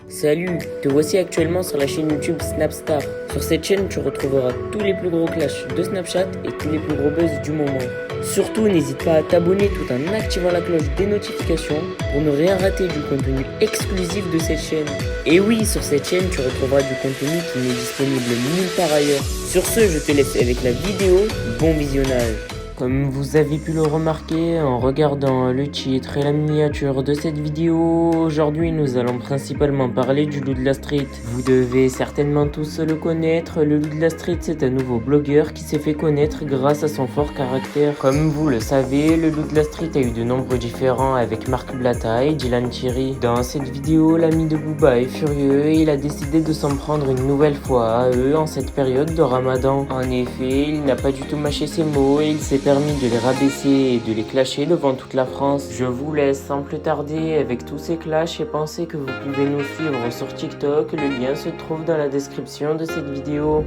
Salut, te voici actuellement sur la chaîne YouTube Snapstar. Sur cette chaîne, tu retrouveras tous les plus gros clashs de Snapchat et tous les plus gros buzz du moment. Surtout, n'hésite pas à t'abonner tout en activant la cloche des notifications pour ne rien rater du contenu exclusif de cette chaîne. Et oui, sur cette chaîne, tu retrouveras du contenu qui n'est disponible nulle part ailleurs. Sur ce, je te laisse avec la vidéo. Bon visionnage. Comme vous avez pu le remarquer en regardant le titre et la miniature de cette vidéo, aujourd'hui nous allons principalement parler du loup de la street. Vous devez certainement tous le connaître, le loup de la street c'est un nouveau blogueur qui s'est fait connaître grâce à son fort caractère. Comme vous le savez, le loup de la street a eu de nombreux différends avec Marc Blatta et Dylan Thierry. Dans cette vidéo, l'ami de Booba est furieux et il a décidé de s'en prendre une nouvelle fois à eux en cette période de Ramadan. En effet, il n'a pas du tout mâché ses mots et il s'est permis de les rabaisser et de les clasher devant toute la France. Je vous laisse sans plus tarder avec tous ces clashs et pensez que vous pouvez nous suivre sur TikTok, le lien se trouve dans la description de cette vidéo.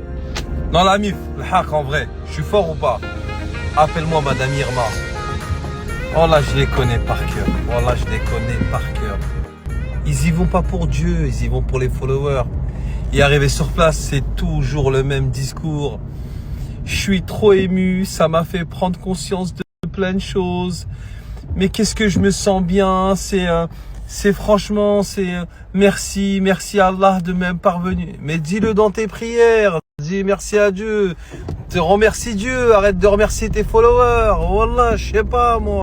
Non la mif, le haq en vrai, je suis fort ou pas? Appelle-moi Madame Irma. Oh là je les connais par cœur, oh là je les connais par cœur. Ils y vont pas pour Dieu, ils y vont pour les followers. Et arriver sur place, c'est toujours le même discours. Je suis trop ému, ça m'a fait prendre conscience de plein de choses. Mais qu'est-ce que je me sens bien, c'est franchement, merci Allah de m'être parvenu. Mais dis-le dans tes prières, dis merci à Dieu, te remercie Dieu, arrête de remercier tes followers. Wallah, je sais pas moi.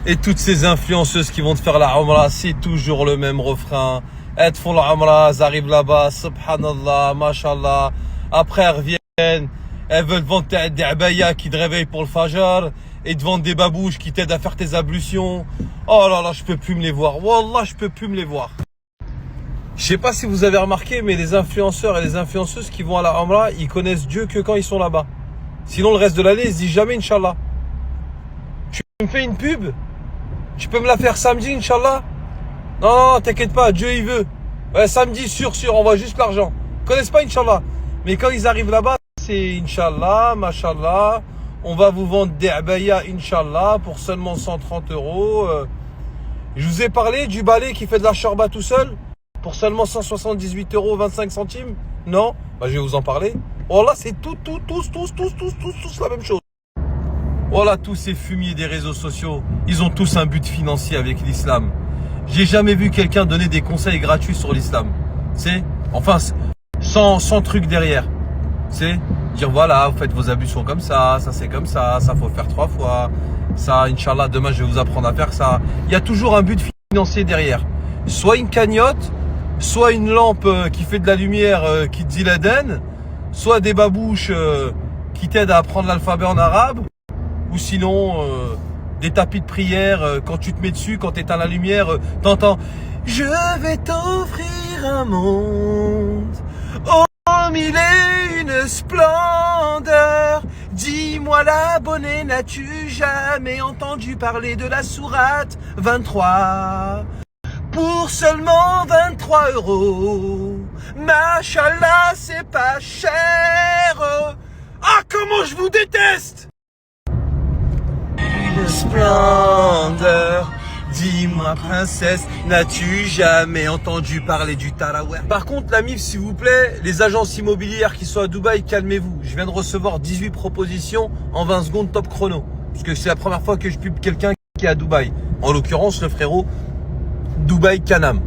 Et toutes ces influenceuses qui vont te faire la Umrah, c'est toujours le même refrain. Elles te font la Umrah, elles arrivent là-bas, subhanallah, mashallah. Après elles reviennent. Elles veulent vendre des abayas qui te réveillent pour le fajr et te vendent des babouches qui t'aident à faire tes ablutions. Oh là là, je peux plus me les voir. Wallah, je peux plus me les voir. Je sais pas si vous avez remarqué, mais les influenceurs et les influenceuses qui vont à la Umrah, ils connaissent Dieu que quand ils sont là-bas. Sinon, le reste de l'année, ils se disent jamais Inch'Allah. Tu me fais une pub? Tu peux me la faire samedi, Inch'Allah? Non, t'inquiète pas, Dieu il veut. Ouais, samedi, sûr, on voit juste l'argent. Ils connaissent pas Inch'Allah. Mais quand ils arrivent là-bas, c'est Inch'Allah, Mashallah, on va vous vendre des abayas Inch'Allah pour seulement 130 euros. Je vous ai parlé du balai qui fait de la shorba tout seul pour seulement 178 euros 25 centimes. Non? Bah, je vais vous en parler. Oh là, c'est tous la même chose. Voilà, tous ces fumiers des réseaux sociaux, ils ont tous un but financier avec l'islam. J'ai jamais vu quelqu'un donner des conseils gratuits sur l'islam. C'est, enfin, sans truc derrière. C'est dire voilà, vous faites vos ablutions comme ça c'est comme ça faut faire 3 fois, ça, Inch'Allah, demain je vais vous apprendre à faire ça. Il y a toujours un but financier derrière. Soit une cagnotte, soit une lampe qui fait de la lumière qui te dit l'Aden, soit des babouches qui t'aident à apprendre l'alphabet en arabe, ou sinon des tapis de prière, quand tu te mets dessus, quand tu éteins la lumière, t'entends « Je vais t'offrir un monde ». Oh, mille et une splendeur, dis-moi l'abonné, n'as-tu jamais entendu parler de la sourate 23? Pour seulement 23 euros, machallah, c'est pas cher. Ah, comment je vous déteste! Une splendeur. Dis-moi princesse, n'as-tu jamais entendu parler du taraweh? Par contre la mif s'il vous plaît, les agences immobilières qui sont à Dubaï, calmez-vous. Je viens de recevoir 18 propositions en 20 secondes top chrono. Parce que c'est la première fois que je pub quelqu'un qui est à Dubaï. En l'occurrence le frérot Dubaï Canam.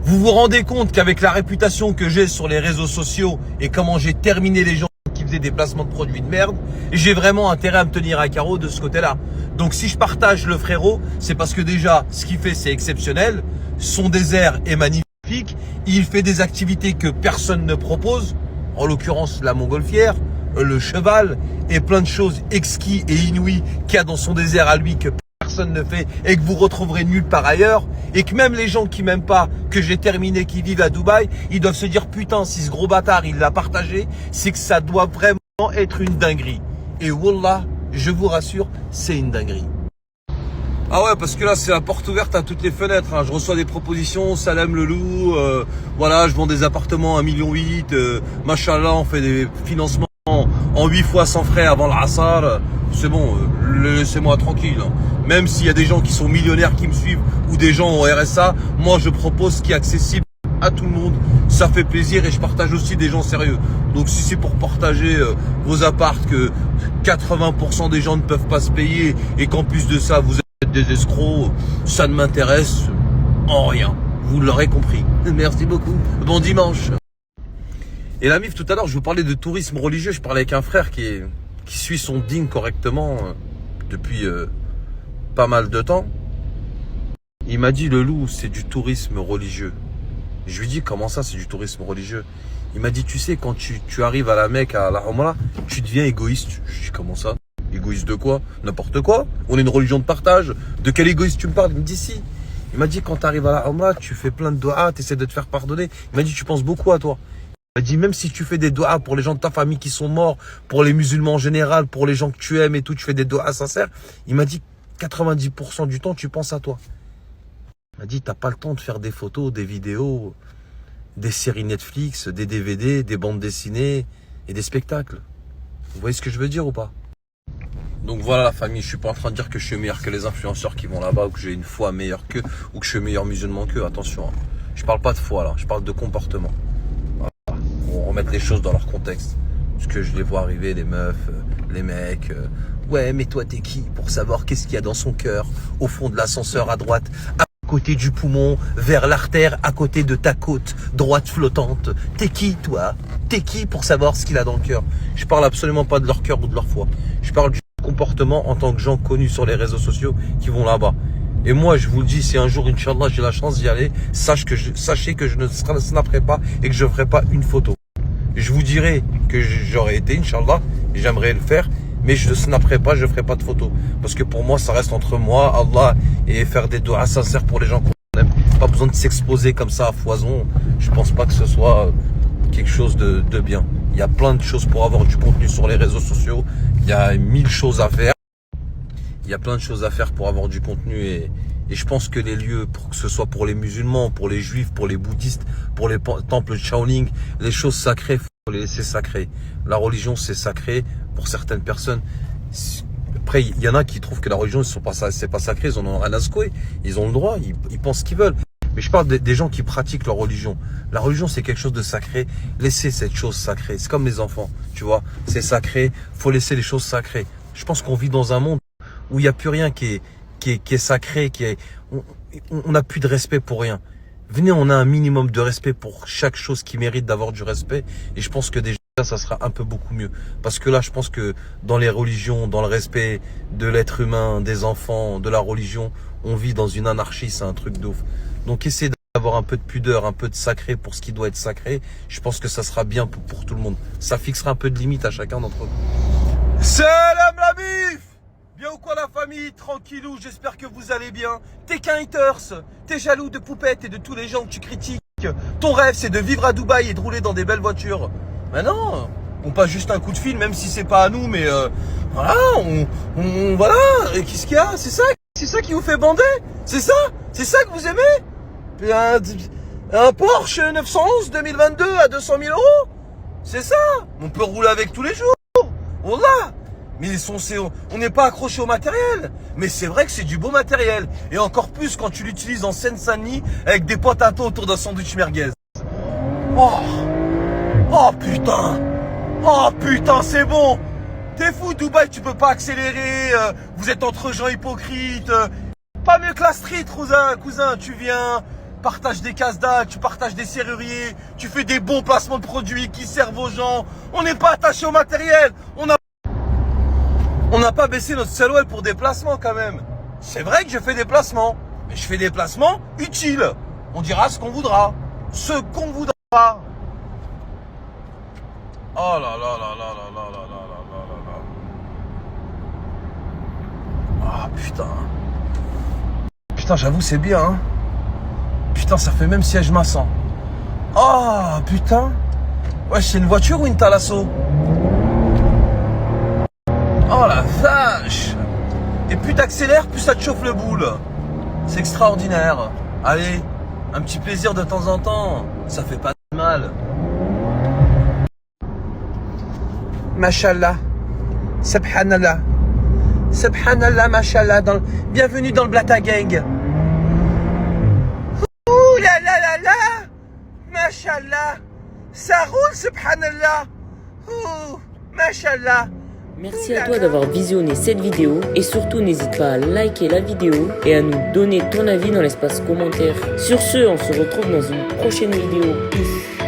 Vous vous rendez compte qu'avec la réputation que j'ai sur les réseaux sociaux et comment j'ai terminé les gens qui faisaient des placements de produits de merde, j'ai vraiment intérêt à me tenir à carreau de ce côté-là. Donc si je partage le frérot, c'est parce que déjà, ce qu'il fait, c'est exceptionnel. Son désert est magnifique. Il fait des activités que personne ne propose. En l'occurrence, la montgolfière, le cheval et plein de choses exquis et inouïes qu'il y a dans son désert à lui que personne ne fait et que vous retrouverez nulle part ailleurs. Et que même les gens qui m'aiment pas, que j'ai terminé, qui vivent à Dubaï, ils doivent se dire putain, si ce gros bâtard, il l'a partagé, c'est que ça doit vraiment être une dinguerie. Et wallah, je vous rassure, c'est une dinguerie. Ah ouais, parce que là, c'est la porte ouverte à toutes les fenêtres. Hein. Je reçois des propositions, Salem le loup, voilà, je vends des appartements à 1,8 million, machallah, on fait des financements en 8 fois sans frais avant l'Assar. C'est bon, laissez-moi tranquille. Hein. Même s'il y a des gens qui sont millionnaires qui me suivent ou des gens au RSA, moi je propose ce qui est accessible à tout le monde. Ça fait plaisir et je partage aussi des gens sérieux. Donc si c'est pour partager vos apparts que 80% des gens ne peuvent pas se payer et qu'en plus de ça vous êtes des escrocs, ça ne m'intéresse en rien. Vous l'aurez compris. Merci beaucoup. Bon dimanche. Et la MIF, tout à l'heure, je vous parlais de tourisme religieux. Je parlais avec un frère qui suit son dîme correctement depuis pas mal de temps. Il m'a dit, le loup, c'est du tourisme religieux. Je lui dis, comment ça, c'est du tourisme religieux? Il m'a dit, tu sais, quand tu arrives à la Mecque, à la Umrah, tu deviens égoïste. Je dis, comment ça? Égoïste de quoi? N'importe quoi. On est une religion de partage. De quel égoïste tu me parles? Il me dit, si. Il m'a dit, quand tu arrives à la Umrah, tu fais plein de doigts, tu essaies de te faire pardonner. Il m'a dit, tu penses beaucoup à toi. Il m'a dit, même si tu fais des doigts pour les gens de ta famille qui sont morts, pour les musulmans en général, pour les gens que tu aimes et tout, tu fais des doigts sincères. Il m'a dit, 90% du temps, tu penses à toi. Il m'a dit, t'as pas le temps de faire des photos, des vidéos, des séries Netflix, des DVD, des bandes dessinées et des spectacles. Vous voyez ce que je veux dire ou pas? Donc voilà la famille, je suis pas en train de dire que je suis meilleur que les influenceurs qui vont là-bas ou que j'ai une foi meilleure qu'eux ou que je suis meilleur musulman qu'eux, attention. Hein. Je parle pas de foi là, je parle de comportement. Voilà. On remettre les choses dans leur contexte. Parce que je les vois arriver, les meufs, les mecs. Ouais, mais toi t'es qui pour savoir qu'est-ce qu'il y a dans son cœur, au fond de l'ascenseur à droite, à côté du poumon, vers l'artère, à côté de ta côte droite flottante. T'es qui toi? T'es qui pour savoir ce qu'il a dans le cœur? Je parle absolument pas de leur cœur ou de leur foi. Je parle du comportement en tant que gens connus sur les réseaux sociaux qui vont là-bas. Et moi, je vous le dis, si un jour, Inch'Allah, j'ai la chance d'y aller, sachez que je ne snapperai pas et que je ne ferai pas une photo. Je vous dirai que j'aurais été, Inch'Allah, et j'aimerais le faire, mais je ne snapperai pas, je ne ferai pas de photo. Parce que pour moi, ça reste entre moi, Allah, et faire des doigts sincères pour les gens qu'on aime. Pas besoin de s'exposer comme ça à foison. Je pense pas que ce soit quelque chose de bien. Il y a plein de choses pour avoir du contenu sur les réseaux sociaux. Il y a 1000 choses à faire. Il y a plein de choses à faire pour avoir du contenu et je pense que les lieux, pour que ce soit pour les musulmans, pour les juifs, pour les bouddhistes, pour les temples de Shaolin, les choses sacrées, faut les laisser sacrées. La religion, c'est sacré pour certaines personnes. Après, il y en a qui trouvent que la religion, c'est pas sacré, ils en ont rien à secouer. Ils ont le droit, ils pensent ce qu'ils veulent. Mais je parle des gens qui pratiquent leur religion. La religion, c'est quelque chose de sacré. Laissez cette chose sacrée. C'est comme les enfants, tu vois. C'est sacré. Faut laisser les choses sacrées. Je pense qu'on vit dans un monde où il n'y a plus rien qui est sacré, on n'a plus de respect pour rien. Venez, on a un minimum de respect pour chaque chose qui mérite d'avoir du respect. Et je pense que déjà, ça sera un peu beaucoup mieux. Parce que là, je pense que dans les religions, dans le respect de l'être humain, des enfants, de la religion, on vit dans une anarchie, c'est un truc de ouf. Donc essayez d'avoir un peu de pudeur, un peu de sacré pour ce qui doit être sacré. Je pense que ça sera bien pour tout le monde. Ça fixera un peu de limite à chacun d'entre eux. Salam la bif! Bien ou quoi la famille? Tranquillou, j'espère que vous allez bien. T'es qu'un haters, t'es jaloux de Poupette et de tous les gens que tu critiques. Ton rêve c'est de vivre à Dubaï et de rouler dans des belles voitures. Mais non, on passe juste un coup de fil, même si c'est pas à nous, mais voilà, voilà. Et qu'est-ce qu'il y a? C'est ça qui vous fait bander? C'est ça que vous aimez? Un Porsche 911 2022 à 200 000 €? C'est ça? On peut rouler avec tous les jours. Wallah. Mais on n'est pas accroché au matériel. Mais c'est vrai que c'est du beau matériel. Et encore plus quand tu l'utilises en Seine-Saint-Denis avec des potes à toi autour d'un sandwich merguez. Oh putain, c'est bon. T'es fou, Dubaï, tu peux pas accélérer. Vous êtes entre gens hypocrites. Pas mieux que la street, cousin. Tu viens, partage des casse-dalle, tu partages des serruriers, tu fais des bons placements de produits qui servent aux gens. On n'est pas attaché au matériel. On n'a pas baissé notre salouel pour des placements quand même. C'est vrai que je fais des placements, mais je fais des placements utiles. On dira ce qu'on voudra. Ce qu'on voudra. Oh là là là là là là là là là là là. Ah putain. Putain, j'avoue c'est bien hein. Putain, ça fait même siège massant. Oh putain. Ouais, c'est une voiture ou une Thalasso? Oh la vache! Et plus t'accélères, plus ça te chauffe le boule. C'est extraordinaire. Allez, un petit plaisir de temps en temps, ça fait pas de mal. Mashallah, Subhanallah, Subhanallah, mashallah. Bienvenue dans le Blata Gang. Ouh là là là là. Mashallah. Ça roule, subhanallah. Ouh, mashallah. Merci à toi d'avoir visionné cette vidéo et surtout n'hésite pas à liker la vidéo et à nous donner ton avis dans l'espace commentaire. Sur ce, on se retrouve dans une prochaine vidéo. Peace.